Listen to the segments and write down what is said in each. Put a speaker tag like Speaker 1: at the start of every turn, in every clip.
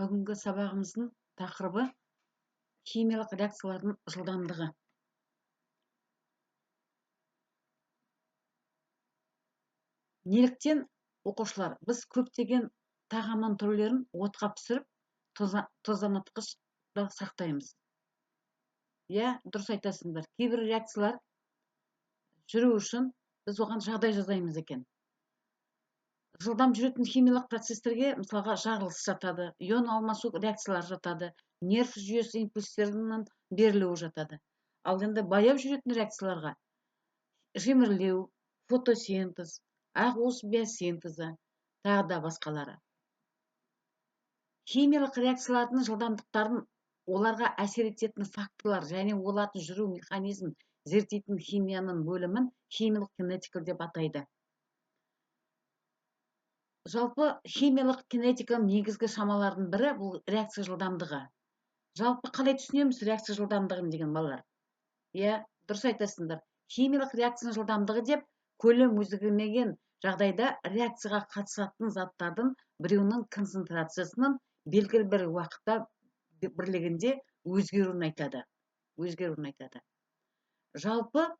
Speaker 1: Бүгінгі сабағымыздың тақырыбы химиялық реакциялардың жылдамдығы. Неліктен оқушылар біз көптеген тағамның түрлерін отқа пісіріп, тозаңытқышта сақтаймыз. Иә, дұрыс айтасыңдар. Кейбір реакциялар жүру үшін біз оған жағдай жасаймыз екен. Жылдам жүретін химиялық процестерге мысалға жарылыс жатады, ион алмасу реакциялары жатады, нерв жүйесі импульстерінің берілуі жатады. Ал енді баяу жүретін реакцияларға жемірлеу, фотосинтез, ақуыз биосинтезі, тағы да басқалары. Химиялық реакциялардың жылдамдықтарын оларға әсер ететін факторлар және олардың жүру механизмін зерттейтін химияның бөлімін химиялық кинетика деп атайды. Жалпы химиялық кинетиканың негізгі шамаларының бірі бұл реакция жылдамдығы. Жалпы қалай түсінеміз реакция жылдамдығын деген балалар? Иә, дұрыс айтасыңдар. Химиялық реакцияның жылдамдығы деп көлем өзгермеген жағдайда реакцияға қатысатын заттардың біреуінің концентрациясының белгілі бір уақытта бірлігінде өзгеруін айтады. Жалпы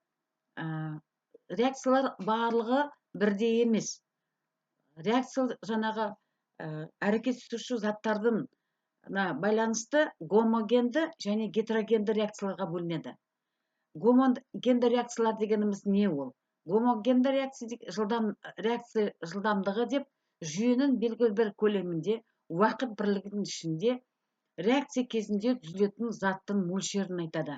Speaker 1: реакциялар барлығы бірдей емес. Реакция жаңағы әрекеттесуші заттардың байланысты гомогенді және гетерогенді реакцияларға бөлінеді. Гомогенді реакциялар дегеніміз не ол? Гомогенді реакция жылдамдығы деп жүйенің белгілі бір көлемінде уақыт бірлігінің ішінде реакция кезінде түзілетін заттың мөлшерін айтады.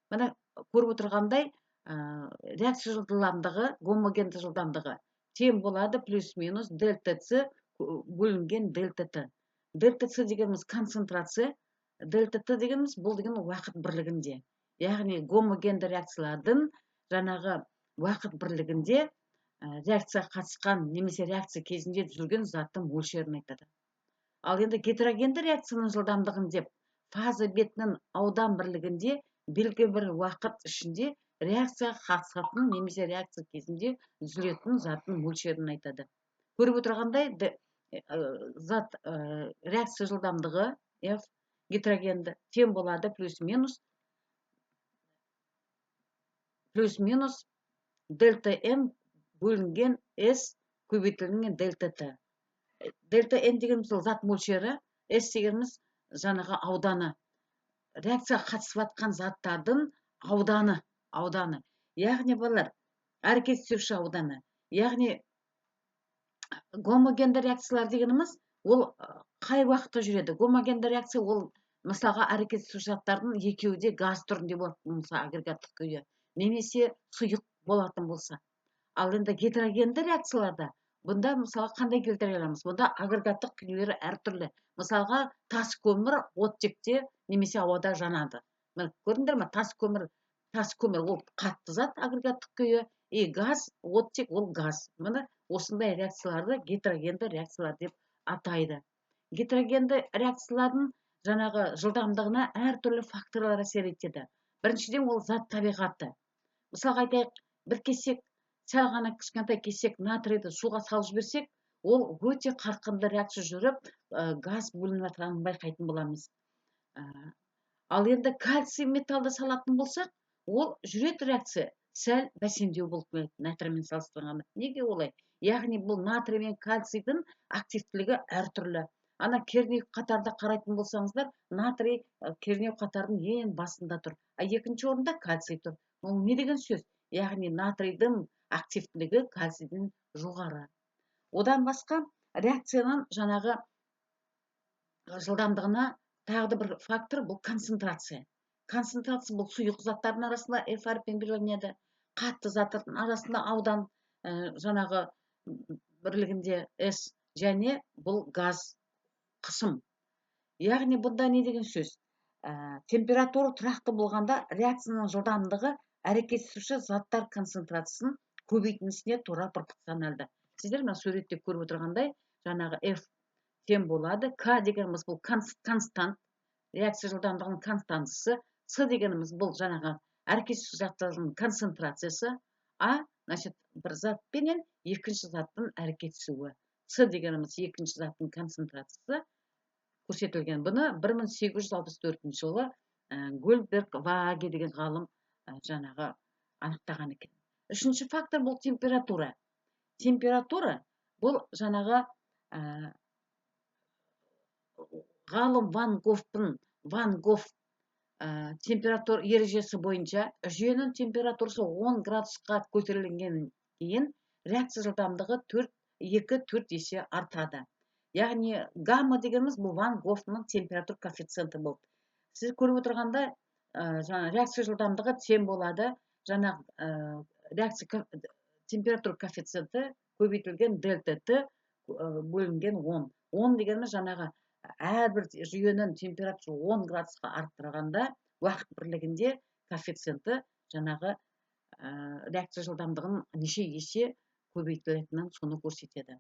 Speaker 1: Мына көріп отырғандай реакция жылдамдығы, гомогенді жылдамдығы тең болады плюс-минус дельта С бөлінген дельта Т. Дельта С дегеніміз концентрация, дельта Т дегеніміз бұл деген уақыт бірлігінде. Яғни гомогенді реакциялардың жаңағы уақыт бірлігінде реакция қатысқан немесе реакция кезінде түзілген заттың мөлшерін айтады. Ал енді гетерогенді реакцияның жылдамдығын деп фаза бетінің аудан бірлігінде белгілі бір уақыт ішінде реакцияға қатысатын немесе реакция кезінде түзілетін заттың мөлшерін айтады. Көріп отырғандай реакция жылдамдығы F гетерогенді тең болады плюс-минус дельта N бөлінген S көбейтілген дельта Т. Дельта N дегеніміз зат мөлшері, S дегеніміз жаңағы ауданы. Реакцияға қатысып жатқан заттардың ауданы. Яғни балалар, әрекеттесуші ауданы. Яғни гомогенді реакциялар дегеніміз ол қай уақытта жүреді? Гомогенді реакция ол мысалға әрекеттесуші заттардың екеуі де газ түрінде болатын болса, агрегаттық күйі, немесе сұйық болатын болса. Ал енді гетерогенді реакцияларда бұнда мысалға қандай келтіре аламыз? Бұнда агрегаттық күйлері әртүрлі. Мысалға тас көмір оттекте немесе ауада жанады. Көрдіңдер ме? Тас көмір ол қатты зат, агрегаттық күйі, газ, оттек ол газ. Міне осындай реакцияларды гетерогенді реакциялар деп атайды. Гетерогенді реакциялардың жаңағы жылдамдығына әртүрлі факторлар әсер етеді. Біріншіден ол зат табиғаты. Мысалға айтайық, бір кесек, сәл ғана кішкентай кесек натрийді суға салып жіберсек, ол өте қарқынды реакция жүріп, газ бөлініп жатқанын байқайтын боламыз. Ал енді кальций металды салатын болсақ, ол жүретін реакция сәл бәсеңдеу болып келеді натриймен салыстырғанда. Неге олай? Яғни бұл натрий мен кальцийдің активтілігі әртүрлі. Ана кернеу қатарда қарайтын болсаңыздар, натрий кернеу қатарының ең басында тұр, екінші орында кальций тұр. Ол не деген сөз? Яғни натрийдің активтілігі кальцийден жоғары. Одан басқа реакцияның жаңағы жылдамдығына тағы да бір фактор бұл концентрация. Концентрация бұл сұйық заттардың арасында F әріпімен белгіленеді. Қатты заттардың арасында аудан жаңағы бірлігінде S және бұл газ қысым. Яғни бұнда не деген сөз? Температура тұрақты болғанда реакцияның жылдамдығы әрекеттесуші заттар концентрациясын көбейтінісіне тура пропорционалды. Сіздер мына суретте көріп отырғандай, жаңағы F тең болады. К дегеніміз бұл констант, реакция жылдамдығының константысы. С дегеніміз бұл жаңағы әрекеттесуші заттардың концентрациясы. А, значит, бір затпенен екінші заттың әрекеттесуі. С дегеніміз екінші заттың концентрациясы. көрсетілген. Бұны 1864 жылы Гольдберг Вааге деген ғалым жаңағы анықтаған екен. Үшінші фактор бұл температура. Температура бұл жаңағы ғалым Ван Гоф температура ережесі бойынша жүйенің температурасы 10 градусқа көтерілгеннен кейін реакция жылдамдығы 2-4 есе артады. Яғни гамма дегеніміз бұл Ван Гофның температура коэффициенті болды. Сіз көріп отырғанда реакция жылдамдығы тең болады. Жаңа реакция температура коэффициенті көбейтілген дельта Т бөлінген 10. 10 дегеніміз жаңағы әрбір жүйенің температура 10 градусқа арттырғанда уақыт бірлігінде коэффициенті жаңағы реакция жылдамдығын неше есе көбейтілетінін соны көрсетеді.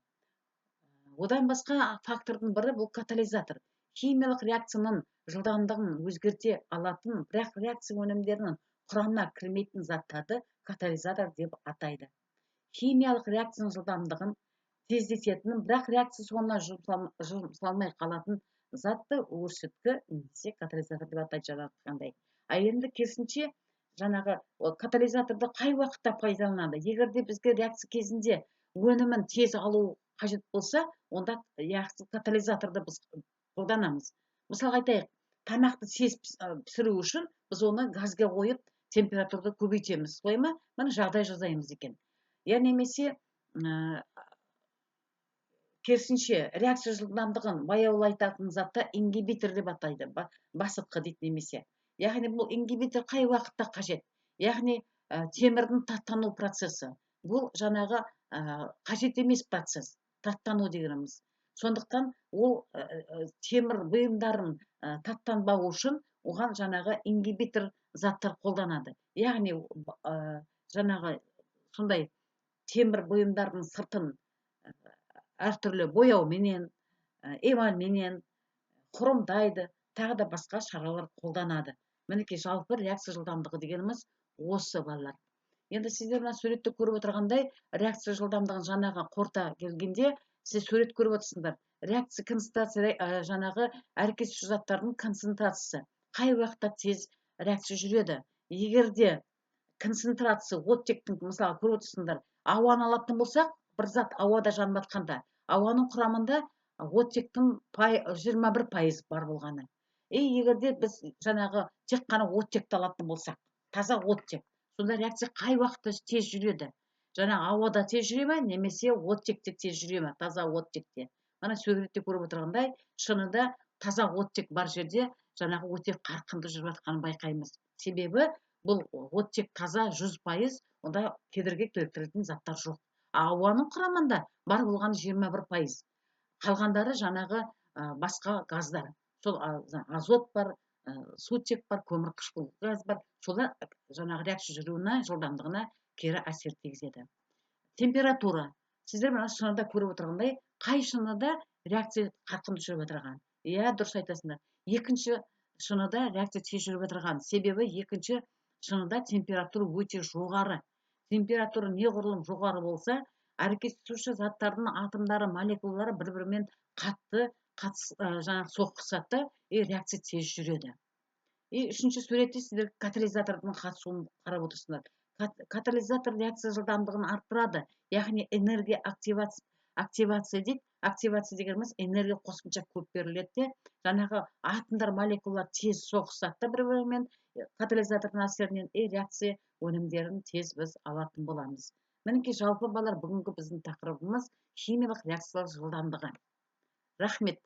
Speaker 1: Одан басқа фактордың бірі бұл катализатор. Химиялық реакцияның жылдамдығын өзгерте алатын, бірақ реакция өнімдерінің құрамына кірмейтін заттарды катализатор деп атайды. Химиялық реакцияның жылдамдығын тездететін, бірақ реакция соңына жұмсалмай қалатын затты өршіткі немесе катализатор деп атайды жаңағындай. Енді керісінше жаңағы катализаторды қай уақытта пайдаланады? Егер де бізге реакция кезінде өнімін тез алу қажет болса, онда катализаторды біз қолданамыз. Мысалға айтайық, тамақты тез пісіру үшін біз оны газға қойып температурды көбейтеміз. Солай ма? Міне жағдай жасаймыз екен. Я немесе керісінше реакция жылдамдығын баяулайтатын затты ингибитор деп атайды, басытқы дейді немесе. Яғни бұл ингибитор қай уақытта қажет? Яғни темірдің таттану процесі. Бұл жаңағы қажет емес процесс, таттану дегеніміз. Сондықтан ол темір бұйымдарын таттанбау үшін оған жаңағы ингибитор заттар қолданады. Яғни жаңағы сондай темір бұйымдардың сыртын әртүрлі бояуменен, эмальменен құрымдайды, тағы да басқа шаралар қолданады. Мінекей жалпы реакция жылдамдығы дегеніміз осы балалар. Енді сіздер мына суретті көріп отырғандай, реакция жылдамдығын жаңағы қорыта келгенде, сіз сурет көріп отырсыңдар. Реакция концентрация жаңағы әрекетші заттардың концентрациясы қай уақытта тез реакция жүреді? Егер де концентрация оттектің, мысалы көріп отырсыңдар, ауаны алатын болсақ, бір зат ауада жанып жатқанда, ауаның құрамында оттектің 21% бар болғаны. Егер де біз жаңағы тек қана оттекті алатын болсақ, таза оттек, сонда реакция қай уақытта тез жүреді? Жаңағы ауада тез жүре ме, немесе оттекте тез жүре ме? Таза оттекте. Мына суретте көріп отырғандай, шынында таза оттек бар жерде жаңағы оттек қарқынды жүріп жатқанын байқаймыз. Себебі бұл оттек таза 100%, онда кедергі келтіретін заттар жоқ. Ауаның құрамында бар болған 21%. Қалғандары жаңағы басқа газдар. Сол азот бар, сутек бар, көмірқышқыл газ бар. Солар жаңағы реакция жүруіне, жылдамдығына кері әсер тигізеді. Температура. Сіздер мына шынында көріп отырғандай, қай шыныда реакция қарқынды жүріп отырған? Иә, дұрыс айтасыңдар. Екінші шыныда реакция тез жүріп отырған. Себебі екінші шыныда температура өте жоғары. Температура неғұрлым жоғары болса, әрекеттесуші заттардың атомдары, молекулалары бір-бірімен қатты жаңағы соқтығысады, реакция тез жүреді. Үшінші суретте сіздер катализатордың қатысуын қарап отырсыңдар. Катализатор реакция жылдамдығын арттырады. Яғни энергия активация дейді. Активация дегеніміз энергия қосымша көп беріледі. Жаңағы атомдар, молекулалар тез соғысады бір-бірімен, катализатордың әсерінен реакция өнімдерін тез біз алатын боламыз. Мінекей жалпы балалар, бүгінгі біздің тақырыбымыз химиялық реакциялар жылдамдығы. Рахмет.